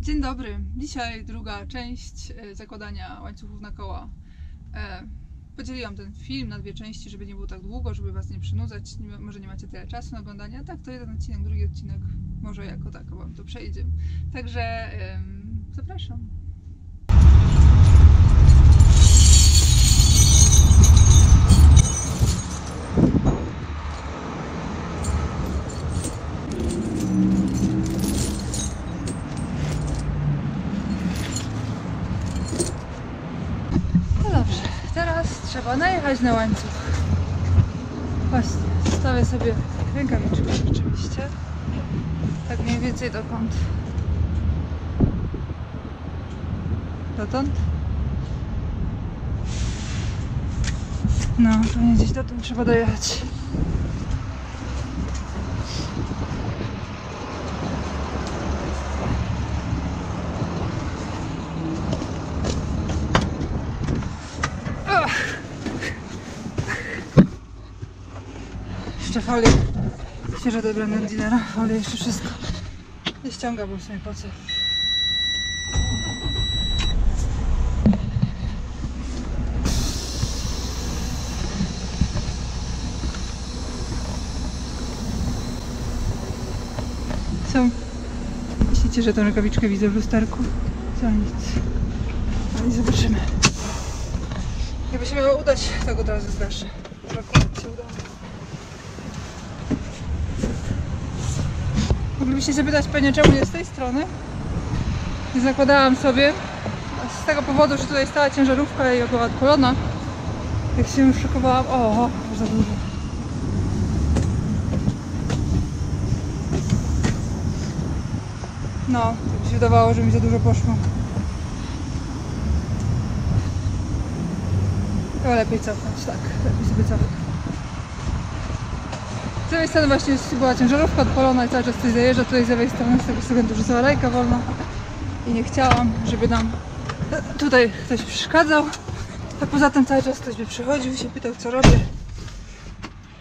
Dzień dobry. Dzisiaj druga część zakładania łańcuchów na koła. Podzieliłam ten film na dwie części, żeby nie było tak długo, żeby Was nie przynudzać. Może nie macie tyle czasu na oglądanie. Tak, to jeden odcinek, drugi odcinek może jako tako Wam to przejdzie. Także zapraszam. Teraz trzeba najechać na łańcuch. Właśnie, zostawię sobie rękawiczkę rzeczywiście. Tak mniej więcej dokąd? Dotąd? No, pewnie gdzieś dotąd trzeba dojechać. Jeszcze folię świeżo odebrane od dealera, folię jeszcze wszystko nie ściąga, bo w sumie po co? Co? Myślicie, że tą rękawiczkę widzę w lusterku? Co nic. No i zobaczymy. Jakby się miało udać, tak od razu zgaszę. Może akurat się udało. Moglibyście się pytać pewnie, czemu nie z tej strony. Nie zakładałam sobie z tego powodu, że tutaj stała ciężarówka i była odkolona. Jak się już szokowałam, o, za dużo. No, tak mi się wydawało, że mi za dużo poszło. Chyba lepiej cofnąć, tak, lepiej sobie cofnąć. Z lewej strony właśnie była ciężarówka odpalona i cały czas ktoś zajeżdża, tutaj z lewej strony z tego względu, że była lejka wolna i nie chciałam, żeby nam tutaj ktoś przeszkadzał, a poza tym cały czas ktoś by przychodził i się pytał, co robię.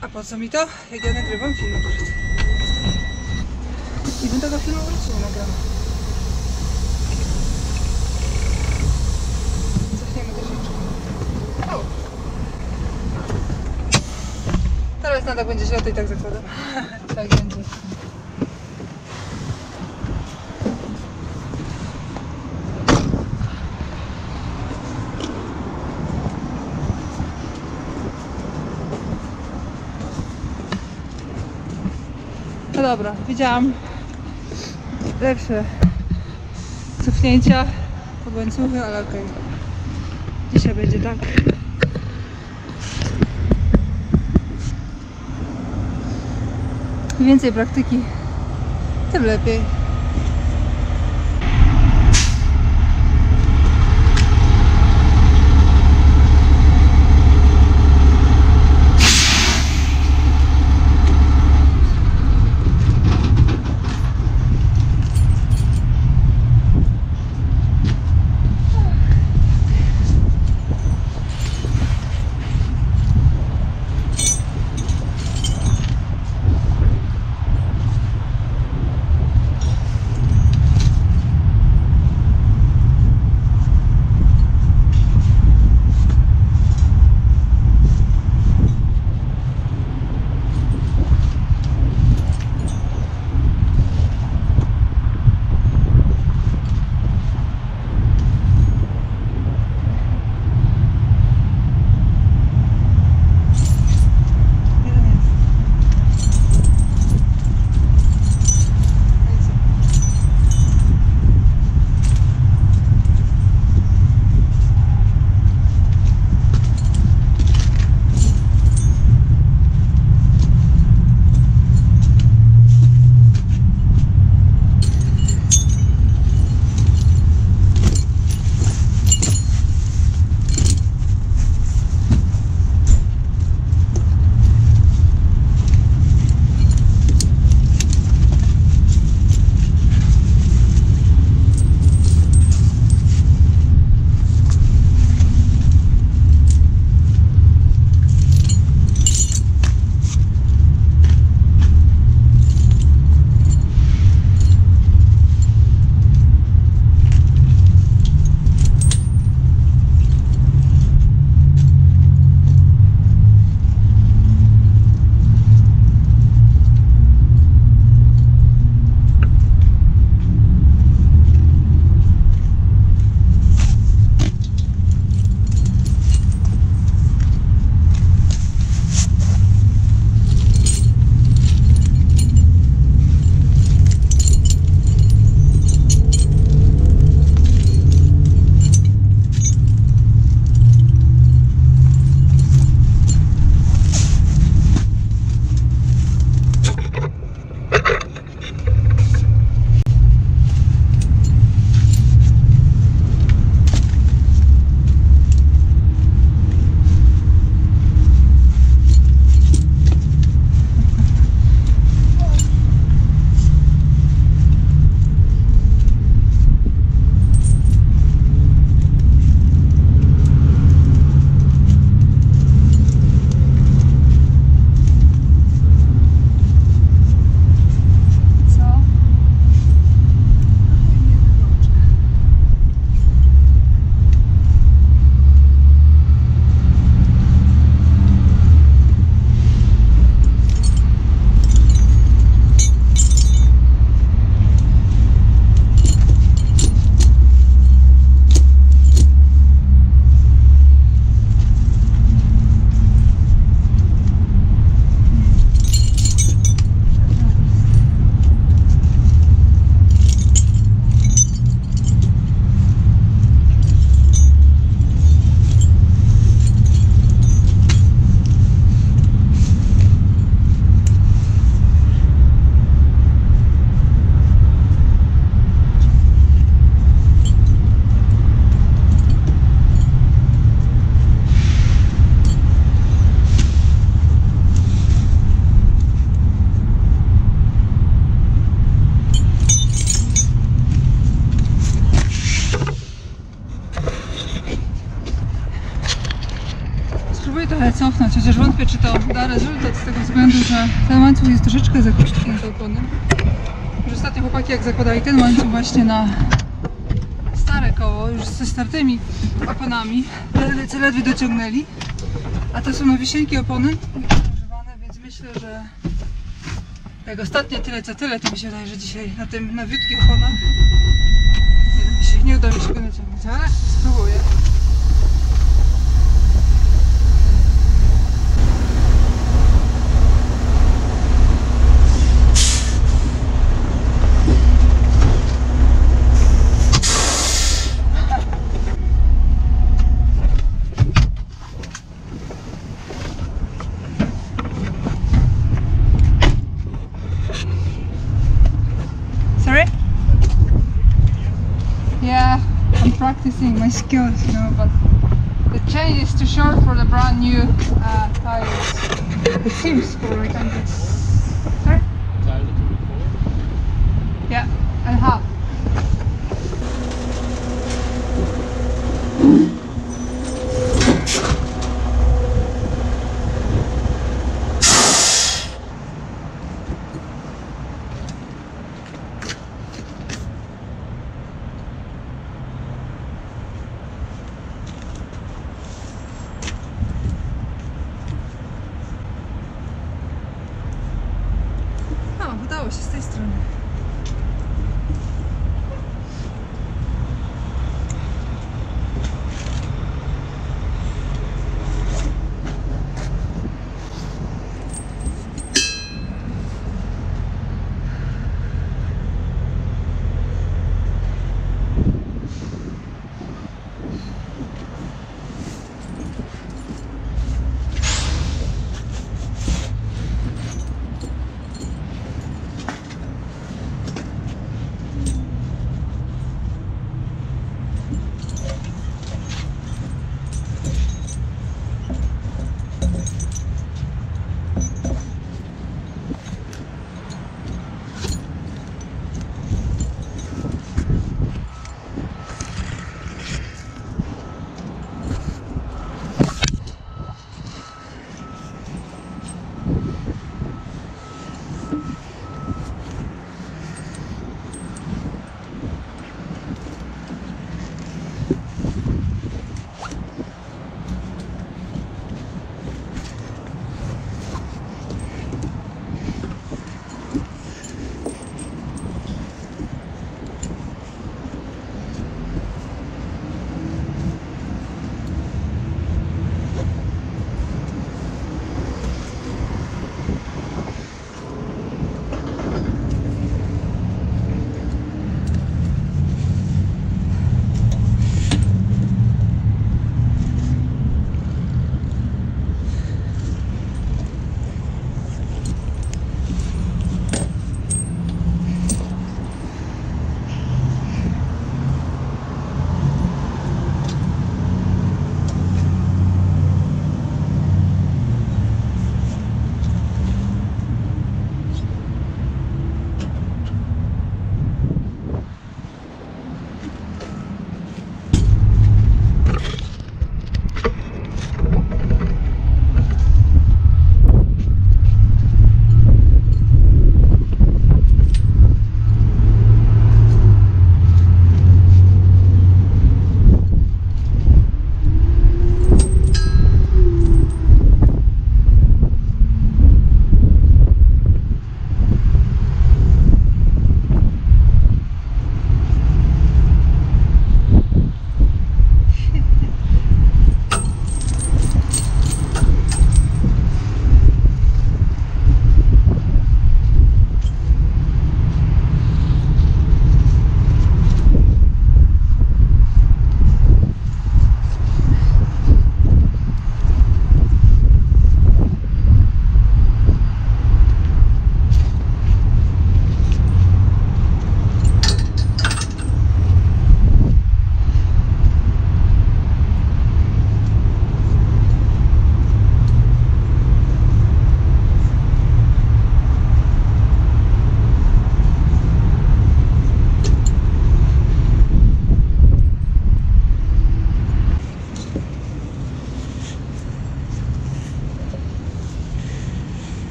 A po co mi to, jak ja nagrywam film akurat? I bym tego filmu wrócił nagramy. Cofniemy troszeczkę. O! Teraz nadal będzie źle, to i tak zakładam. Tak będzie. No dobra, widziałam lepsze cofnięcia pod łańcuchy, ale okej. Dzisiaj będzie tak. Im więcej praktyki, tym lepiej. trochę cofnąć, chociaż wątpię, czy to da rezultat z tego względu, że ten łańcuch jest troszeczkę za krótki na to opony. Już ostatnio chłopaki jak zakładali ten łańcuch właśnie na stare koło, już ze startymi oponami, ledwie dociągnęli, a to są nowisieńkie opony używane, więc myślę, że jak ostatnie tyle co tyle, to mi się wydaje, że dzisiaj na tym nowiutkich oponach nie uda mi się go naciągnąć, ale spróbuję. Sorry? Yeah, I'm practicing my skills, you know, but the chain is too short for the brand new tires. It seems for like 100. Sorry? Yeah, and half. O, udało się z tej strony.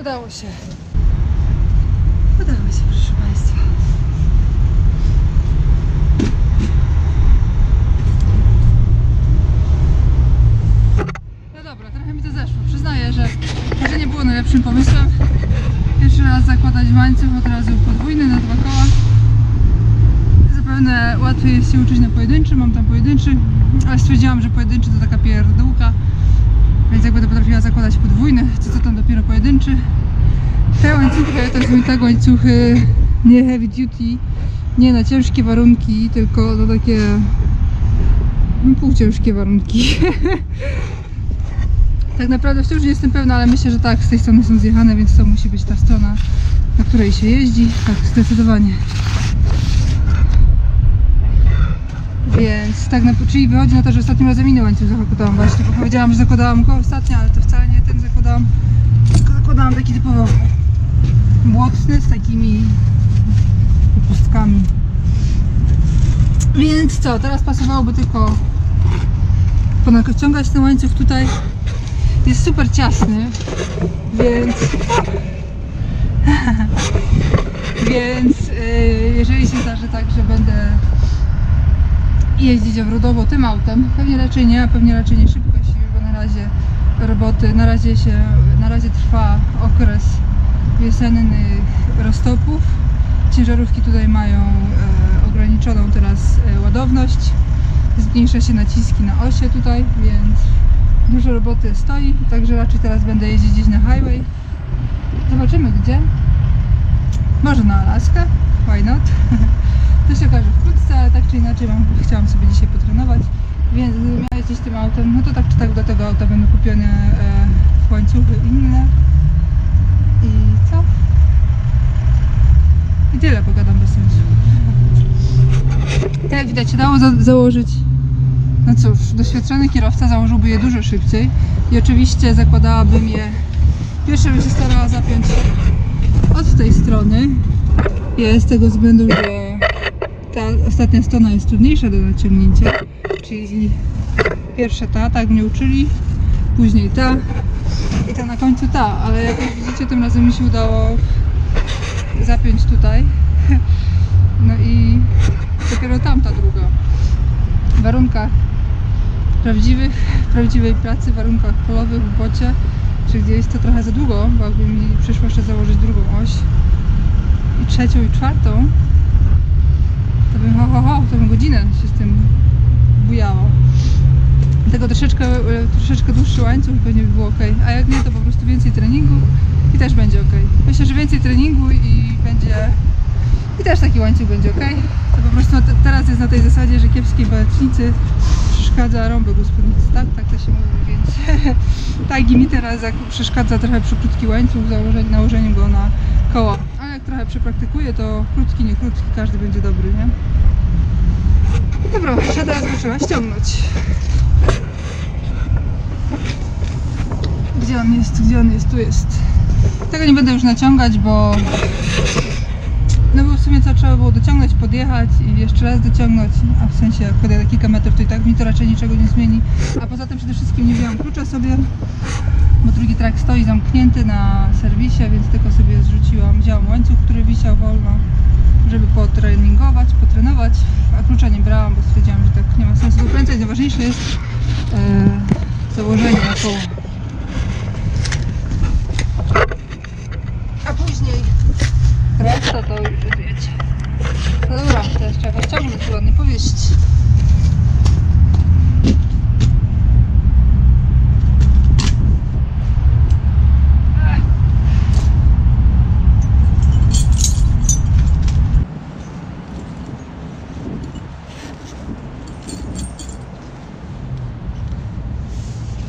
Udało się. Udało się, proszę Państwa. No dobra, trochę mi to zeszło. Przyznaję, że może nie było najlepszym pomysłem. Pierwszy raz zakładać łańcuch od razu podwójny na 2 koła. Zapewne łatwiej jest się uczyć na pojedynczy, mam tam pojedynczy, ale stwierdziłam, że pojedynczy to taka pierdółka, więc jak będę potrafiła zakładać podwójny, co tam dopiero pojedynczy. Te łańcuchy to są tak łańcuchy nie heavy duty, nie na ciężkie warunki, tylko na takie półciężkie warunki. Tak naprawdę wciąż nie jestem pewna, ale myślę, że tak, z tej strony są zjechane, więc to musi być ta strona, na której się jeździ. Tak, zdecydowanie. Więc tak, czyli wychodzi na to, że ostatnim razem inny łańcuch zakładałam właśnie, bo powiedziałam, że zakładałam go ostatnio, ale to wcale nie ten zakładałam, tylko zakładałam taki typowo błotny z takimi pustkami. Więc co, teraz pasowałoby tylko ponaciągać ten łańcuch tutaj. Jest super ciasny, więc jeżeli się zdarzy tak, że będę jeździć offroadowo tym autem, pewnie raczej nie, a pewnie raczej nie szybkość, bo na razie roboty, na razie trwa okres wiosennych roztopów. Ciężarówki tutaj mają ograniczoną teraz ładowność, zmniejsza się naciski na osie tutaj, więc dużo roboty stoi, także raczej teraz będę jeździć gdzieś na highway. Zobaczymy gdzie. Może na Alaskę, why not? To się okaże wkrótce, ale tak czy inaczej chciałam sobie dzisiaj potrenować, więc gdybym miała jeździć tym autem, no to tak czy tak do tego auta będą kupione łańcuchy inne. I co? I tyle, pogadam bez sensu. Tak jak widać się dało założyć. No cóż, doświadczony kierowca założyłby je dużo szybciej i oczywiście zakładałabym je, pierwsze bym się starała zapiąć od tej strony, z tego względu, że ta ostatnia strona jest trudniejsza do naciągnięcia, czyli pierwsza ta, tak mnie uczyli, później ta i ta na końcu ta, ale jak już widzicie, tym razem mi się udało zapiąć tutaj, no i dopiero tamta druga. W warunkach prawdziwej pracy, w warunkach polowych w bocie, czyli gdzie jest to trochę za długo, bo jakby mi przyszło jeszcze założyć drugą oś i trzecią i czwartą, to bym godzinę się z tym bujało. Dlatego troszeczkę dłuższy łańcuch pewnie by było ok, a jak nie, to po prostu więcej treningu i też będzie ok. Myślę, że więcej treningu i też taki łańcuch będzie ok. To po prostu teraz jest na tej zasadzie, że kiepskiej baletnicy przeszkadza rąbek u spódnicy, tak? Tak to się mówi, więc tak i mi teraz przeszkadza trochę krótki łańcuch, nałożeniem go na koła. A jak trochę przepraktykuję, to krótki, nie krótki, każdy będzie dobry, nie? Dobra, trzeba teraz go trzeba ściągnąć. Gdzie on jest? Gdzie on jest? Tu jest. Tego nie będę już naciągać, bo w sumie co trzeba było dociągnąć, podjechać i jeszcze raz dociągnąć, a w sensie jak podjadę kilka metrów, to i tak mi to raczej niczego nie zmieni. A poza tym przede wszystkim nie wziąłam klucza sobie, bo drugi trak stoi zamknięty na serwisie, więc tylko sobie zrzuciłam, wzięłam łańcuch, który wisiał wolno, żeby potrenować, a klucza nie brałam, bo stwierdziłam, że tak nie ma sensu dokręcać. Najważniejsze jest założenie na koło. A później reszta to już wiecie. No dobra, teraz trzeba go ściągnąć, ładnie powieść.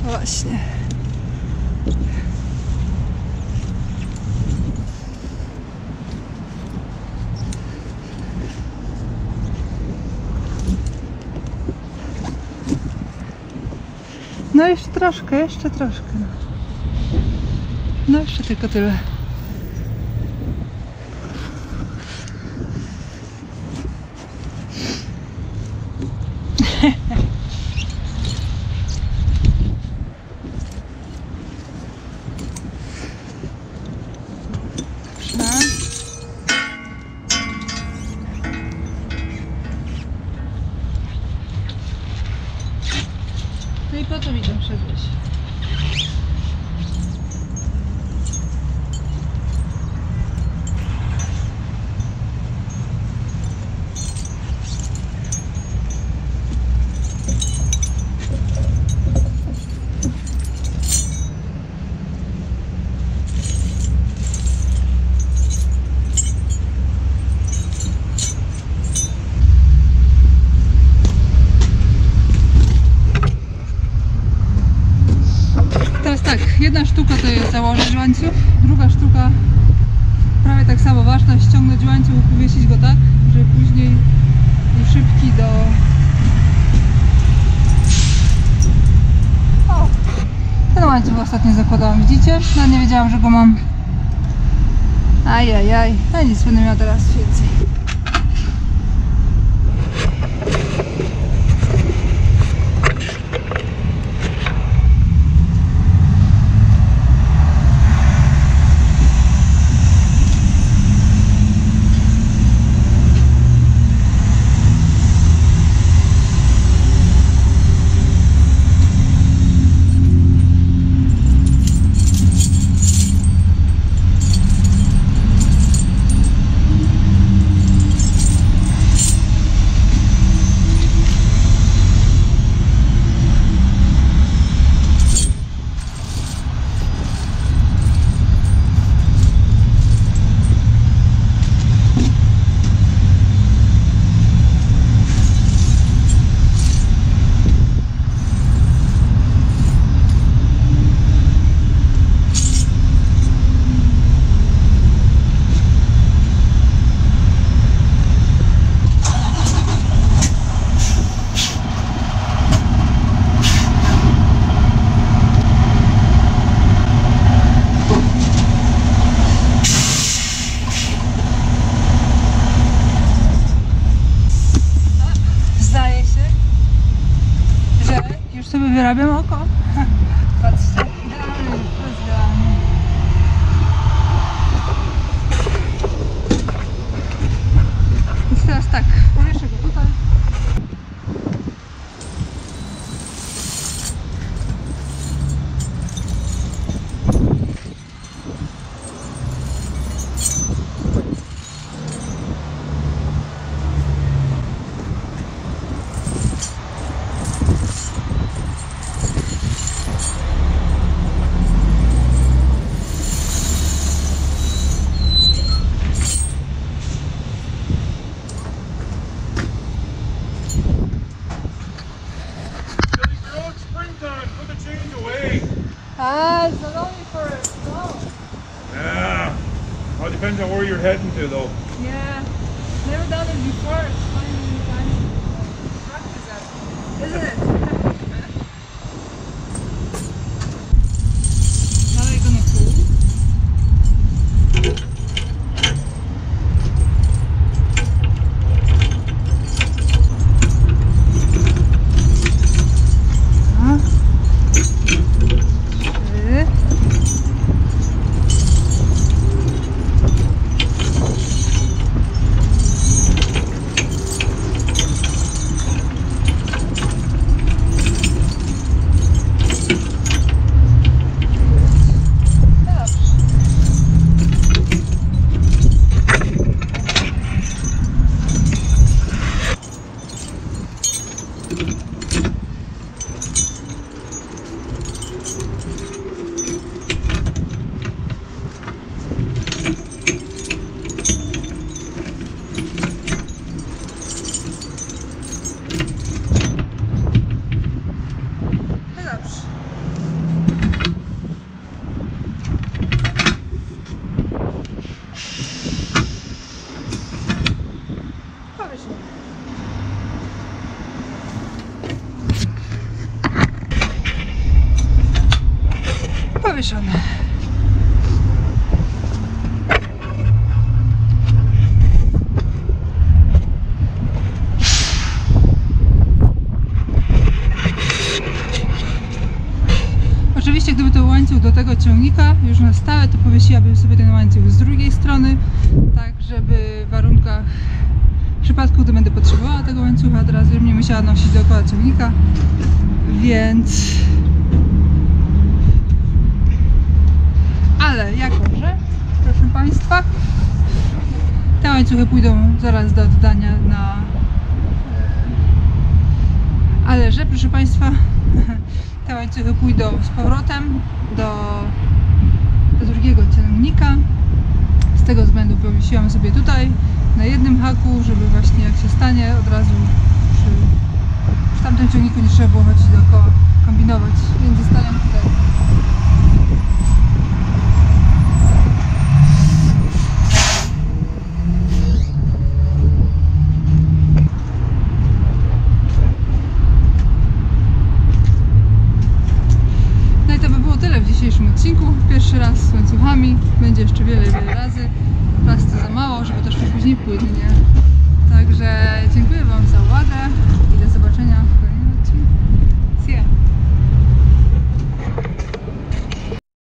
Właśnie. No jeszcze troszkę. No jeszcze tylko tyle. bo ważne ściągnąć łańcuch i powiesić go tak, żeby później był szybki do... O! Ten łańcuch ostatnio zakładałam, widzicie? No nie wiedziałam, że go mam. Ajajaj, no nic, będę miała teraz więcej. Wyrabiam oko. Patrzcie. Idealnie. Więc teraz tak, powieszę go tutaj. It's not only for a snow. Yeah. Well, it depends on where you're heading to, though. Yeah. Never done it before. It's fun time to practice that, isn't it? Now they're gonna cool. Powieszone. Oczywiście gdyby to był łańcuch do tego ciągnika już na stałe, to powiesiłabym sobie ten łańcuch z drugiej strony, tak żeby w warunkach, w przypadku gdy będę potrzebowała tego łańcucha, teraz już nie musiała nosić dookoła ciągnika, więc... Ale jako że, proszę Państwa, te łańcuchy pójdą zaraz do oddania na... Ale że, proszę Państwa, te łańcuchy pójdą z powrotem do drugiego ciągnika. Z tego względu powiesiłam sobie tutaj na jednym haku, żeby właśnie jak się stanie, od razu przy tamtym ciągniku nie trzeba było chodzić dookoła, kombinować, więc zostawiam tutaj. będzie jeszcze wiele, wiele razy. Raz to za mało, żeby to szło później płynnie. Także dziękuję Wam za uwagę i do zobaczenia w kolejnym odcinku. See ya!